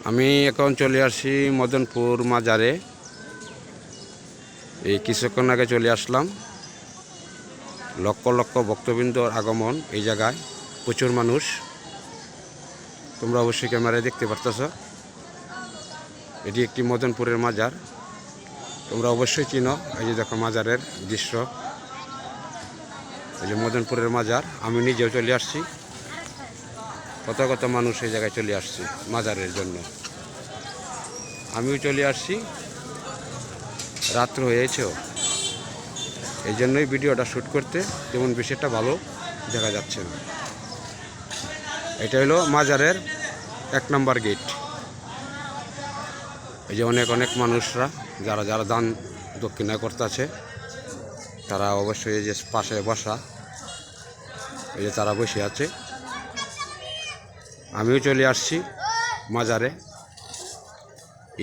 আমি এখন চলে আসি মদনপুর মাজারে। এই কিছুক্ষণ আগে চলে আসলাম। লক্ষ লক্ষ ভক্তবৃন্দর আগমন এই জায়গায়, প্রচুর মানুষ। তোমরা অবশ্যই ক্যামেরায় দেখতে পারতেছ। এটি একটি মদনপুরের মাজার, তোমরা অবশ্যই চিনো। এই যে দেখো মাজারের দৃশ্য, এই যে মদনপুরের মাজার। আমি নিজেও চলে আসছি, কত কত মানুষ এই জায়গায় চলে আসছে মাজারের জন্য। আমিও চলে আসছি, রাত্র হয়েছেও, এই জন্যই ভিডিওটা শ্যুট করতে তেমন বেশি একটা ভালো দেখা যাচ্ছে না। এটা হলো মাজারের 1 নম্বর গেট। এই যে অনেক অনেক মানুষরা যারা যারা দান দক্ষিণা করতেছে, তারা অবশ্যই এই যে পাশে বসা, এই যে তারা বসে আছে। আমিও চলে আসছি মাজারে।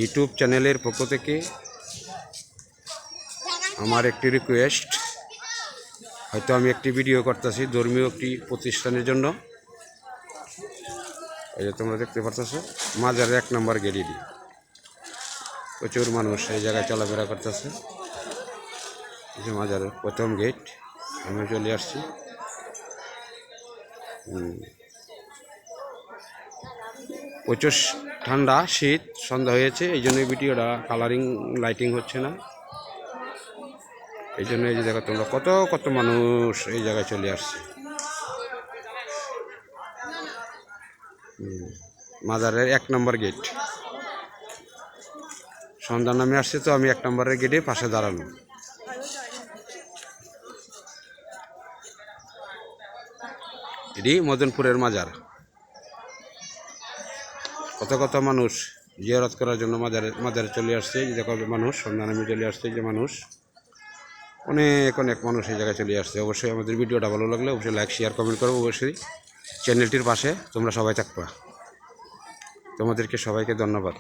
ইউটিউব চ্যানেলের পক্ষ থেকে আমার একটি রিকোয়েস্ট, হয়তো আমি একটি ভিডিও করতেছি ধর্মীয় একটি প্রতিষ্ঠানের জন্য। এই যে তোমরা দেখতে পারতেছ মাজারের 1 নম্বর গেটই, প্রচুর মানুষ এই জায়গায় চলাফেরা করতেছে। এই যে মাজারের প্রথম গেট, আমি চলে আসছি। প্রচুর ঠান্ডা, শীত, সন্ধ্যা হয়েছে, এই জন্য ভিডিওটা কালারিং লাইটিং হচ্ছে না। এই জন্য এই যে দেখো তোমরা কত কত মানুষ এই জায়গায় চলে আসছে। মাজারের 1 নম্বর গেট, সন্ধ্যা নামে আসছে, তো আমি 1 নম্বরের গেটে পাশে দাঁড়ানো। এটি মদনপুরের মাজার। কত কত মানুষ জিয়ারত করার জন্য মাজারে চলে আসছে। এই দেখো মানুষ, সন্ধ্যা নামে চলে আসছে, এই যে মানুষ, অনেক অনেক মানুষ এই জায়গায় চলে আসছে। অবশ্যই আমাদের ভিডিওটা ভালো লাগলে অবশ্যই লাইক, শেয়ার, কমেন্ট করো। অবশ্যই চ্যানেলটির পাশে তোমরা সবাই থাকবা। তোমাদেরকে সবাইকে ধন্যবাদ।